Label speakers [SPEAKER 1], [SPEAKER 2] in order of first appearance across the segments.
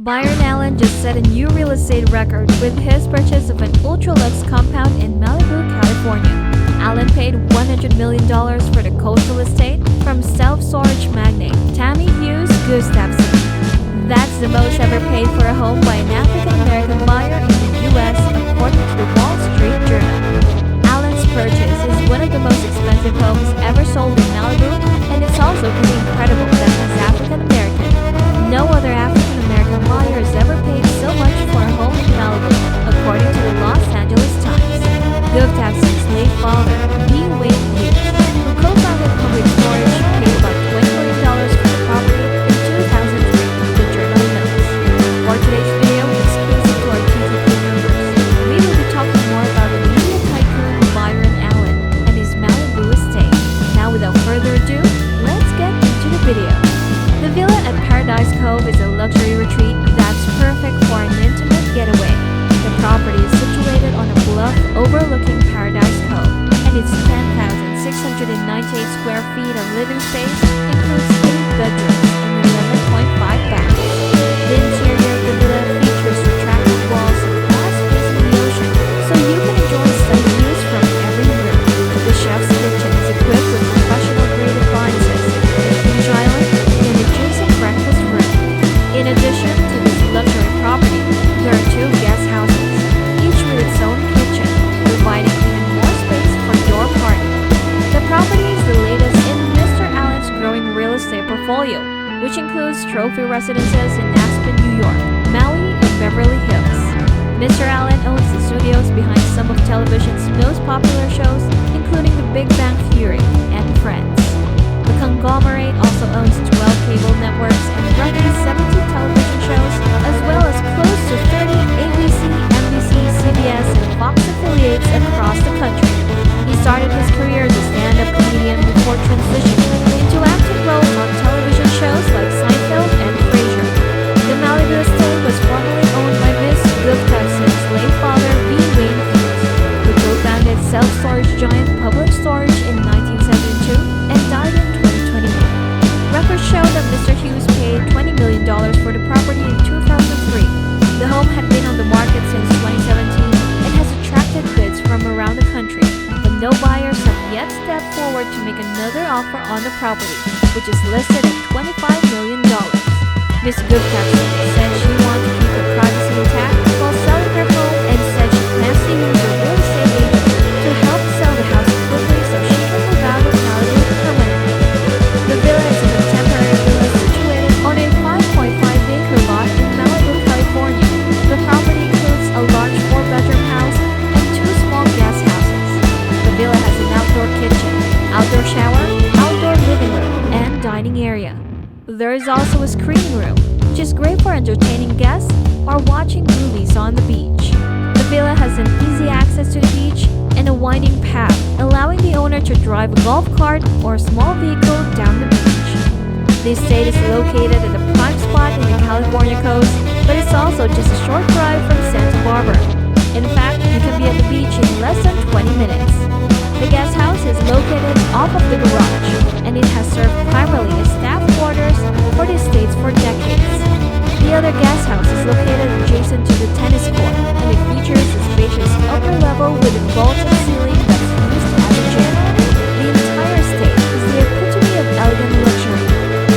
[SPEAKER 1] Byron Allen just set a new real estate record with his purchase of an ultra-luxe compound in Malibu, California. Allen paid $100 million for the coastal estate from self-storage magnate Tammy Hughes Gustavson. That's the most ever paid for a home by an African-American buyer in the U.S., according to the Wall Street Journal. Allen's purchase is one of the most expensive homes ever sold in Malibu, and it's also pretty incredible that he's African-American. No other African-American buyer has ever paid so much for a home in Malibu, according to the Los Angeles Times. Gustavson's late father, Byron Hughes, who co-founded Public Storage, paid about $20 million for the property in 2003, the journal notes. For today's video, exclusive to our TalkToPaul members, we will be talking more about the media tycoon Byron Allen and his Malibu estate. Now, without further ado, let's get into the video. The villa at Paradise Cove is a luxury retreat that's perfect for an intimate getaway. The property is situated on a bluff overlooking Paradise Cove, and its 10,698 square feet of living space includes 8 bedrooms and 11.5 baths. The interior of the villa features retractable walls and glass facing the ocean, so you can enjoy stunning views from every room. The chef's kitchen is equipped with professional-grade appliances, a huge island, and a juicy breakfast room. In addition to this luxury property, there are 2 guest houses, each with its own kitchen, providing even more space for your party. The property is the latest in Mr. Allen's growing real estate portfolio, which includes trophy residences in Aspen, New York, Maui, and Beverly Hills. Mr. Allen owns the studios behind some of television's most popular shows, including The Big Bang Theory and Friends. The conglomerate also owns 12 cable networks and roughly 70 television shows, as well as close to 30 ABC, NBC, CBS, and Fox affiliates across the country. He started his career as a stand-up comedian before transitioning into acting roles on television shows like Seinfeld and Frasier. The Malibu estate was formerly owned by Miss Gustavson's late father, Byron Hughes, who co-founded self-storage giant Public Storage in 1972 and died in 2021. Records show that Mr. Hughes paid $20 million for the property in 2003. The home had been on the market since 2017 and has attracted bids from around the country, but no buyers have yet stepped forward to make another offer on the property, which is listed at $25 million. Ms. Gustavson said she wanted to keep her privacy intact while selling her home, and said she plans to use a real estate agent to help sell the house quickly so she can move out of Malibu permanently. The villa is a contemporary villa situated on a 5.5-acre lot in Malibu, California. The property includes a large 4-bedroom house and 2 small guest houses. The villa has an outdoor kitchen, outdoor shower, outdoor living room, and dining area. There is also a screening room, which is great for entertaining guests or watching movies on the beach. The villa has an easy access to the beach and a winding path, allowing the owner to drive a golf cart or a small vehicle down the beach. The estate is located at a prime spot in the California coast, but it's also just a short drive from Santa Barbara. In fact, you can be at the beach in less than 20 minutes. The guest house is located off of the garage, and it has served primarily as staff quarters for the estates for decades. The other guest house is located adjacent to the tennis court, and it features a spacious upper level with a vaulted ceiling that's used as a gym. The entire estate is the epitome of elegant luxury,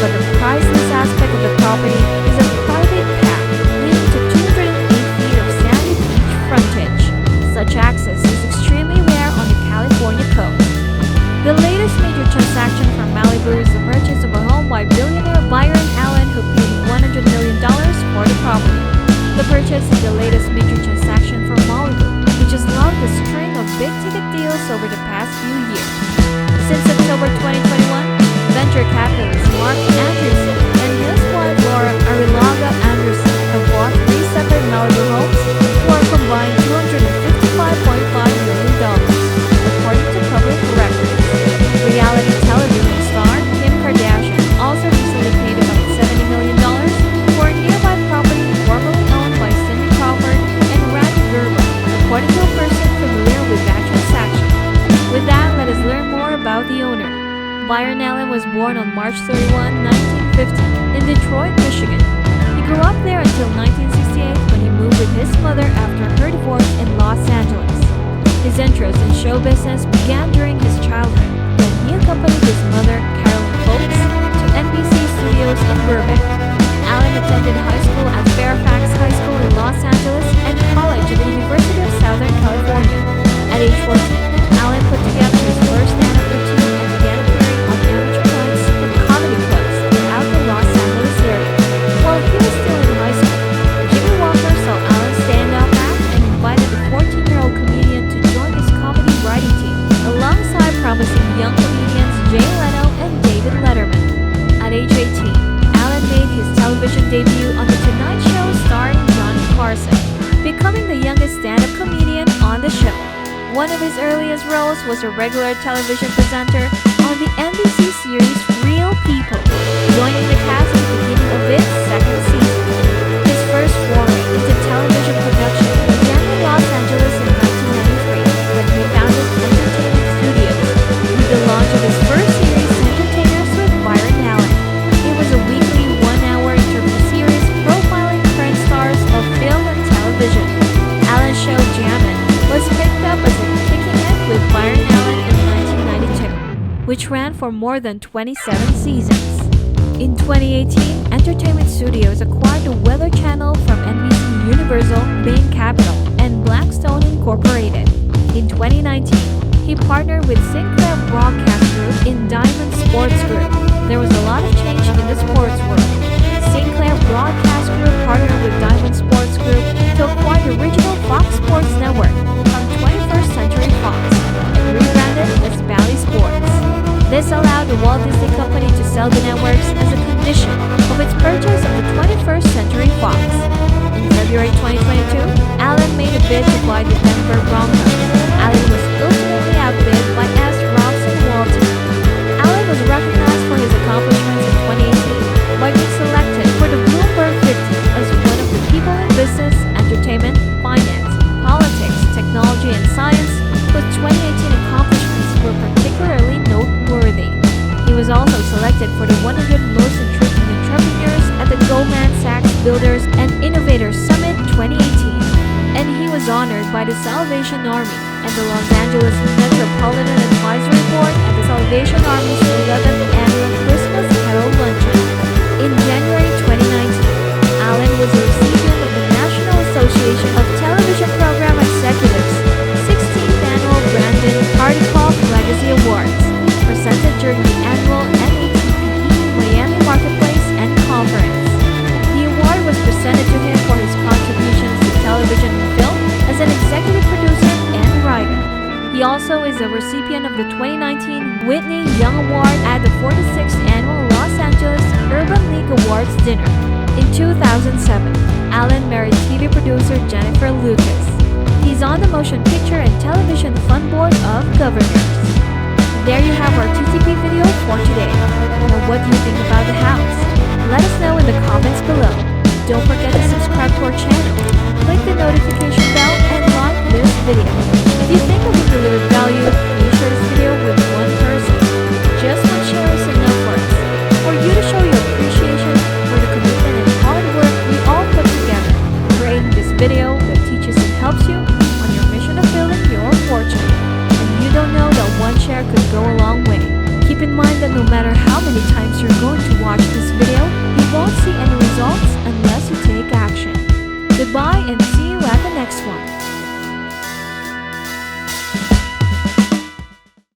[SPEAKER 1] but the priceless aspect of the property is a private path leading to 208 feet of sandy beach frontage. Such access is extremely rare on the California coast. The latest major transaction from Malibu is the purchase of a home by billionaire Byron Allen, who paid $100 million for the property. The purchase is the latest major transaction from Malibu, which has logged a string of big-ticket deals over the past few years. Since October 2021, venture capitalist Mark Andreessen and his wife Laura Arrillaga Anderson have bought 3 separate Malibu homes for a combined $255.5 million, according to public records. Reality television star Kim Kardashian also recently paid about $70 million for a nearby property formerly owned by Cindy Crawford and Randy Gerber, according to a person familiar with that transaction. With that, let us learn more about the owner. Byron Allen was born on March 31, 1950, in Detroit, Michigan. He grew up there until 1968 when he moved with his mother after her divorce in Los Angeles. His interest in show business began during his childhood when he accompanied his mother, Carolyn Folks, to NBC studios in Burbank. Allen attended high school at Fairfax High School in Los Angeles and college at the University of Southern California. At age 14, Allen put together his first stand-up routine and began appearing on amateur nights in comedy clubs throughout the Los Angeles area. While he was still in high school, Jimmy Walker saw Allen's stand-up act and invited the 14-year-old comedian to join his comedy writing team, alongside promising young comedians Jay Leno and David Letterman. At age 18, Allen made his television debut on The Tonight Show starring Johnny Carson, becoming the youngest stand-up comedian on the show. One of his earliest roles was a regular television presenter on the NBC series Real People, joining the cast at the beginning of its second season. His first foray into television production began in Los Angeles in 1993 when he founded Entertainment Studios with the launch of his first series, Entertainers with Byron Allen. It was a weekly one-hour interview series profiling current stars of film and television. Allen's show Jammin' was picked up as a Kicking It with Byron Allen in 1992, which ran for more than 27 seasons. In 2018, Entertainment Studios acquired the Weather Channel from NBC Universal, Bain Capital, and Blackstone Incorporated. In 2019, he partnered with Sinclair Broadcast Group in Diamond Sports Group. There was a lot of change in the sports world. Sinclair Broadcast Group partnered with Diamond Sports Group to acquire the original Fox Sports Network from 21st Century Fox and rebranded as Bally Sports. This allowed the Walt Disney Company to sell the networks as a condition of its purchase of the 21st Century Fox. In February 2022, Allen made a bid to buy the Denver Broncos. Allen was ultimately outbid by S. Robson Walton. Allen was recognized for his accomplishments in 2018 by being selected for the Bloomberg 50 as one of the people in business, entertainment, finance, politics, technology, and science whose 2018 accomplishments were particularly noteworthy. He was also selected for the 100 most intriguing entrepreneurs at the Goldman Sachs Builders and Innovators Summit 2018, and he was honored by the Salvation Army and the Los Angeles Metropolitan Advisory Board at the Salvation Army's 11th annual Christmas Carol Luncheon. In January 2019, Allen was a recipient of the National Association of Television Program Executives' 16th Annual Brandon Hardikoff Legacy Awards, presented during the annual NATPE Miami Marketplace and Conference. The award was presented to him for his contributions to television and film as an executive producer and writer. He also is a recipient of the 2019 Whitney Young Award at the 46th Annual Los Angeles Urban League Awards dinner. In 2007, Allen married TV producer Jennifer Lucas. He's on the Motion Picture and Television Fund Board of Governors. There you have our TTP video for today. Now what do you think about the house? Let us know in the comments below. Don't forget to subscribe to our channel. Click the notification bell and like this video. If you think it was delivered value, be sure to